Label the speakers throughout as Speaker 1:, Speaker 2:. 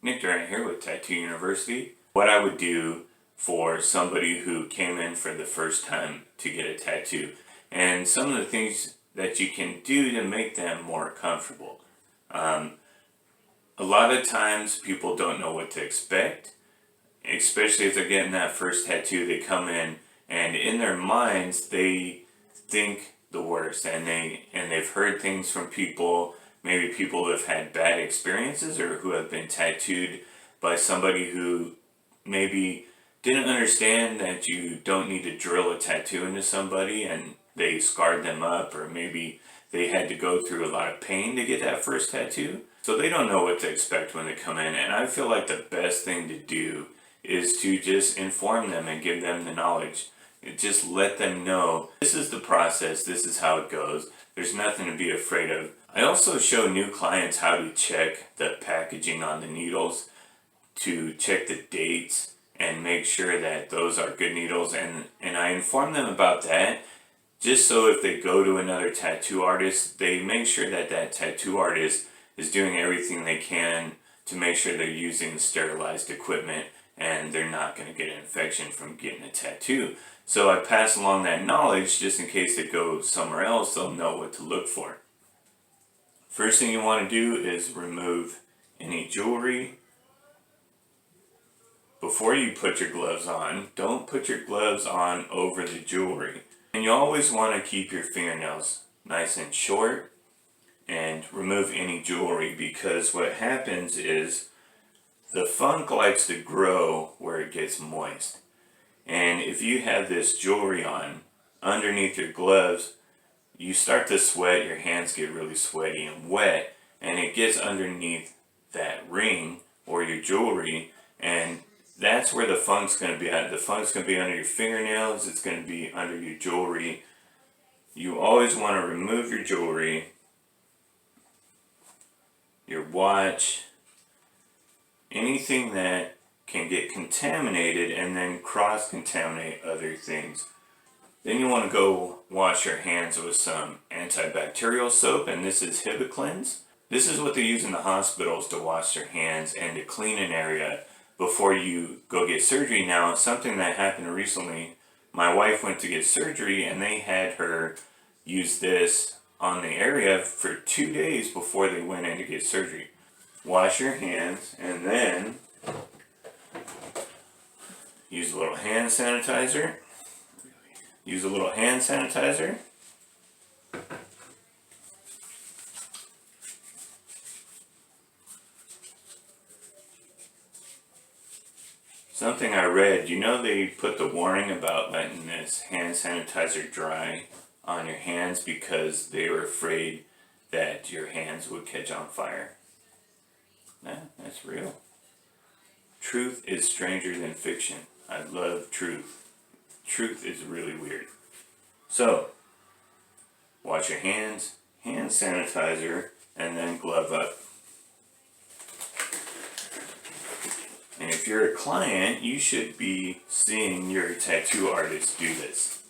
Speaker 1: Nick Durant here with Tattoo University. What I would do for somebody who came in for the first time to get a tattoo, and some of the things that you can do to make them more comfortable. A lot of times people don't know what to expect, especially if they're getting that first tattoo. They come in and in their minds they think the worst, and they've heard things from people, maybe people who have had bad experiences or who have been tattooed by somebody who maybe didn't understand that you don't need to drill a tattoo into somebody and they scarred them up, or maybe they had to go through a lot of pain to get that first tattoo. So they don't know what to expect when they come in, and I feel like the best thing to do is to just inform them and give them the knowledge. Just let them know this is the process, this is how it goes. There's nothing to be afraid of. I also show new clients how to check the packaging on the needles, to check the dates and make sure that those are good needles, and I inform them about that just so if they go to another tattoo artist, they make sure that that tattoo artist is doing everything they can to make sure they're using sterilized equipment and they're not going to get an infection from getting a tattoo. So I pass along that knowledge just in case they go somewhere else, they'll know what to look for. First thing you want to do is remove any jewelry. Before you put your gloves on, don't put your gloves on over the jewelry. And you always want to keep your fingernails nice and short and remove any jewelry, because what happens is the funk likes to grow where it gets moist. And if you have this jewelry on underneath your gloves, you start to sweat, your hands get really sweaty and wet, and it gets underneath that ring or your jewelry, and that's where the funk's going to be at. The funk's going to be under your fingernails, it's going to be under your jewelry. You always want to remove your jewelry, your watch, anything that can get contaminated and then cross-contaminate other things. Then you want to go wash your hands with some antibacterial soap, and this is Hibiclens. This is what they use in the hospitals to wash their hands and to clean an area before you go get surgery. Now, something that happened recently, my wife went to get surgery and they had her use this on the area for 2 days before they went in to get surgery. Wash your hands and then use a little hand sanitizer. Use a little hand sanitizer. Something I read, you know, they put the warning about letting this hand sanitizer dry on your hands because they were afraid that your hands would catch on fire. Yeah, that's real. Truth is stranger than fiction. I love truth. Truth is really weird. So, wash your hands, hand sanitizer, and then glove up. And if you're a client, you should be seeing your tattoo artist do this.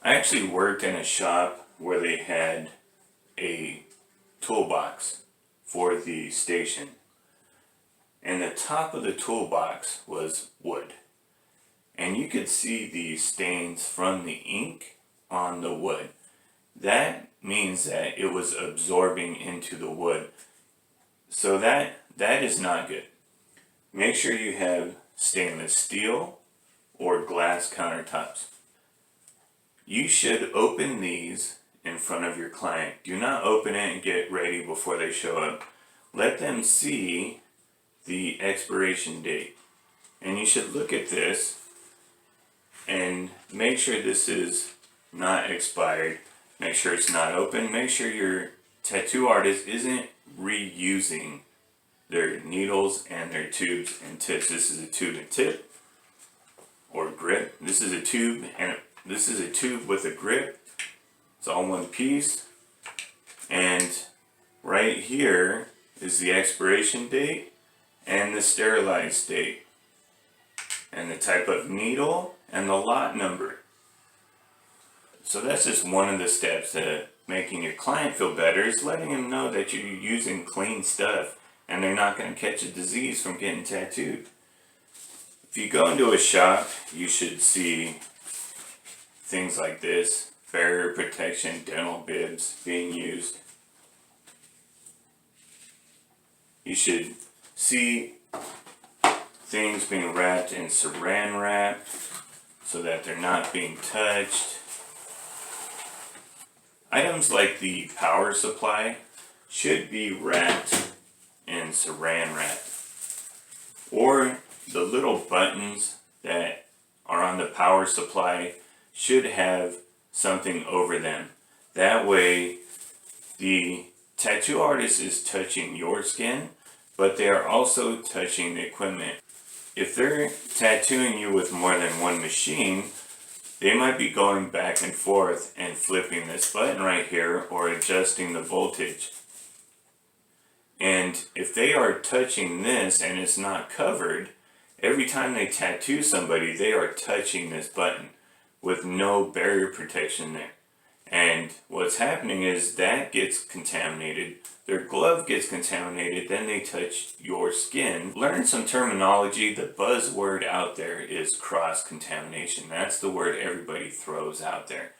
Speaker 1: I actually worked in a shop where they had a toolbox for the station, and the top of the toolbox was wood. And you could see the stains from the ink on the wood. That means that it was absorbing into the wood. So that is not good. Make sure you have stainless steel or glass countertops. You should open these in front of your client. Do not open it and get ready before they show up. Let them see the expiration date. And you should look at this and make sure this is not expired. Make sure it's not open. Make sure your tattoo artist isn't reusing their needles and their tubes and tips. This is a tube and tip or grip. This is a tube and this is a tube with a grip. It's all one piece. And right here is the expiration date and the sterilized date and the type of needle and the lot number. So that's just one of the steps to making your client feel better, is letting them know that you're using clean stuff and they're not going to catch a disease from getting tattooed. If you go into a shop, you should see things like this: barrier protection, dental bibs being used. You should see things being wrapped in saran wrap so that they're not being touched. Items like the power supply should be wrapped in saran wrap. Or the little buttons that are on the power supply should have something over them. That way the tattoo artist is touching your skin, but they are also touching the equipment. If they're tattooing you with more than one machine, they might be going back and forth and flipping this button right here or adjusting the voltage. And if they are touching this and it's not covered, every time they tattoo somebody, they are touching this button with no barrier protection there. And what's happening is that gets contaminated, their glove gets contaminated, then they touch your skin. Learn some terminology. The buzzword out there is cross-contamination. That's the word everybody throws out there.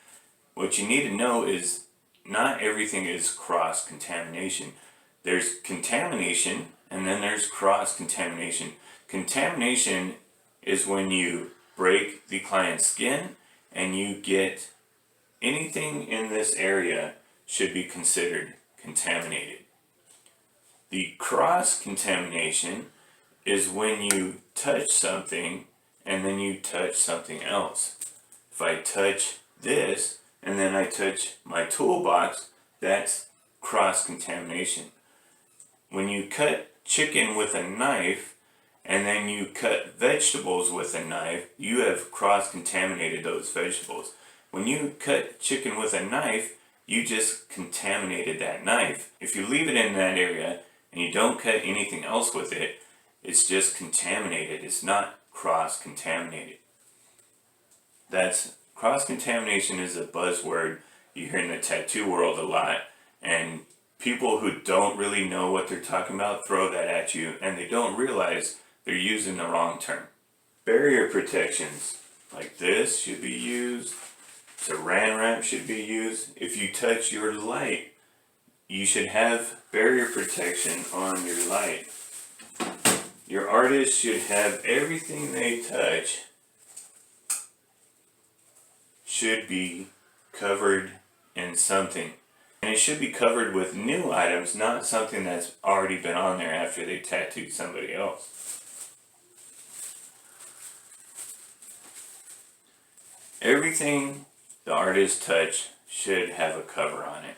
Speaker 1: What you need to know is not everything is cross-contamination. There's contamination and then there's cross-contamination. Contamination is when you break the client's skin and you get anything in this area should be considered contaminated. The cross-contamination is when you touch something and then you touch something else. If I touch this and then I touch my toolbox, that's cross-contamination. When you cut chicken with a knife and then you cut vegetables with a knife, you have cross-contaminated those vegetables. When you cut chicken with a knife, you just contaminated that knife. If you leave it in that area and you don't cut anything else with it, it's just contaminated. It's not cross-contaminated. That's cross-contamination is a buzzword you hear in the tattoo world a lot, and people who don't really know what they're talking about throw that at you, and they don't realize they're using the wrong term. Barrier protections like this should be used. Saran wrap should be used. If you touch your light, you should have barrier protection on your light. Your artist should have everything they touch should be covered in something. And it should be covered with new items, not something that's already been on there after they tattooed somebody else. Everything the artist touch should have a cover on it.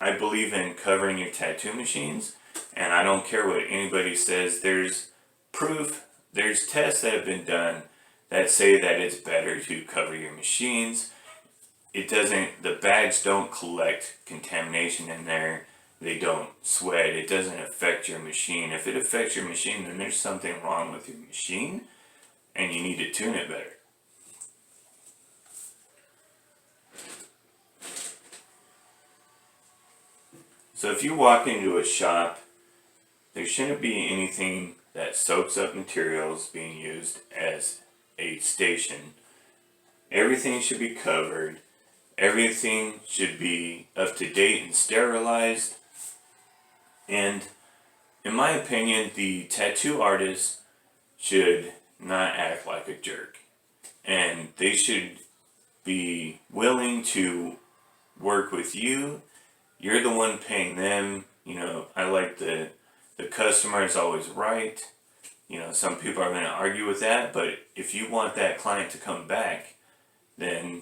Speaker 1: I believe in covering your tattoo machines, and I don't care what anybody says. There's proof, there's tests that have been done that say that it's better to cover your machines. The bags don't collect contamination in there. They don't sweat. It doesn't affect your machine. If it affects your machine, then there's something wrong with your machine and you need to tune it better. So if you walk into a shop, there shouldn't be anything that soaks up materials being used as a station. Everything should be covered. Everything should be up to date and sterilized. And in my opinion, the tattoo artist should not act like a jerk. And they should be willing to work with you. You're the one paying them. I like the customer is always right. Some people are going to argue with that, but if you want that client to come back, then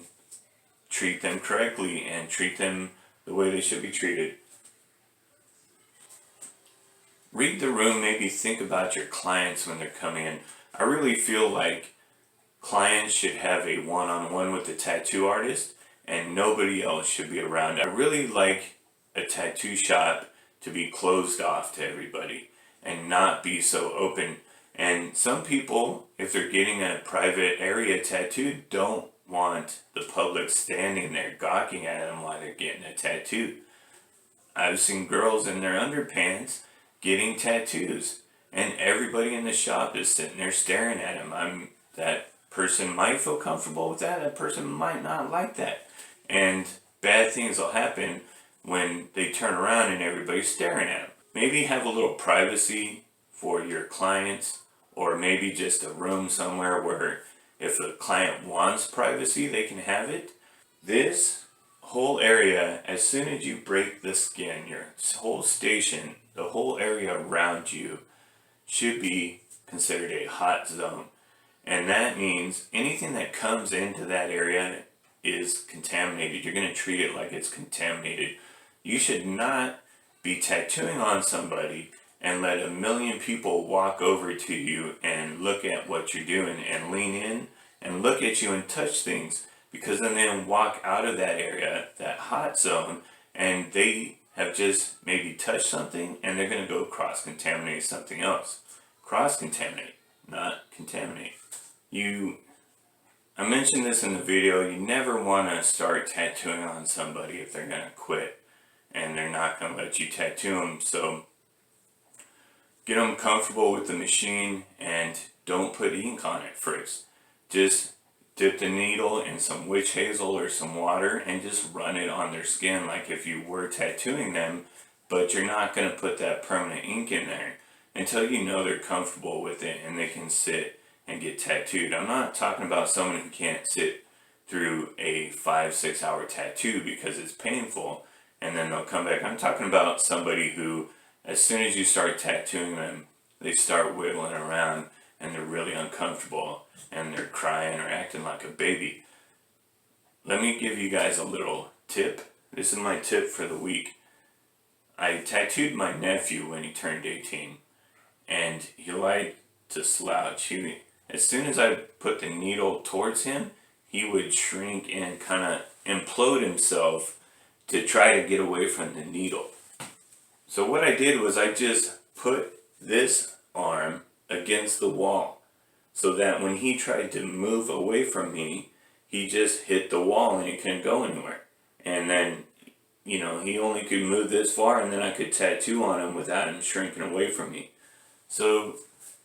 Speaker 1: treat them correctly and treat them the way they should be treated. Read the room, maybe think about your clients when they're coming in. I really feel like clients should have a one-on-one with the tattoo artist and nobody else should be around. I really like a tattoo shop to be closed off to everybody and not be so open. And some people, if they're getting a private area tattooed, don't want the public standing there gawking at them while they're getting a tattoo. I've seen girls in their underpants getting tattoos, and everybody in the shop is sitting there staring at him. That person might feel comfortable with that. That person might not like that, and bad things will happen when they turn around and everybody's staring at them. Maybe have a little privacy for your clients, or maybe just a room somewhere where if the client wants privacy, they can have it. This whole area, as soon as you break the skin, your whole station, the whole area around you should be considered a hot zone. And that means anything that comes into that area is contaminated. You're going to treat it like it's contaminated. You should not be tattooing on somebody and let a million people walk over to you and look at what you're doing and lean in and look at you and touch things, because then they'll walk out of that area, that hot zone, and they have just maybe touched something and they're going to go cross-contaminate something else. Cross-contaminate, not contaminate. I mentioned this in the video, you never want to start tattooing on somebody if they're going to quit and they're not going to let you tattoo them. So get them comfortable with the machine and don't put ink on it first. Just dip the needle in some witch hazel or some water and just run it on their skin like if you were tattooing them, but you're not going to put that permanent ink in there until you know they're comfortable with it and they can sit and get tattooed. I'm not talking about someone who can't sit through a 5-6 hour tattoo because it's painful and then they'll come back. I'm talking about somebody who, as soon as you start tattooing them, they start wiggling around and they're really uncomfortable and they're crying or acting like a baby. Let me give you guys a little tip. This is my tip for the week. I tattooed my nephew when he turned 18, and he liked to slouch. As soon as I put the needle towards him, he would shrink and kind of implode himself to try to get away from the needle. So what I did was I just put this arm against the wall so that when he tried to move away from me, he just hit the wall and he couldn't go anywhere. And then, he only could move this far and then I could tattoo on him without him shrinking away from me. So,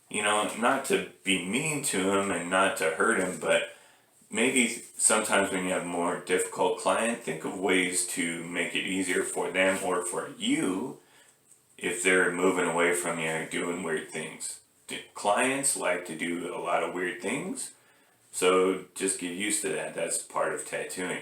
Speaker 1: not to be mean to him and not to hurt him, but maybe sometimes when you have a more difficult client, think of ways to make it easier for them or for you if they're moving away from you or doing weird things. Clients like to do a lot of weird things, so just get used to that. That's part of tattooing.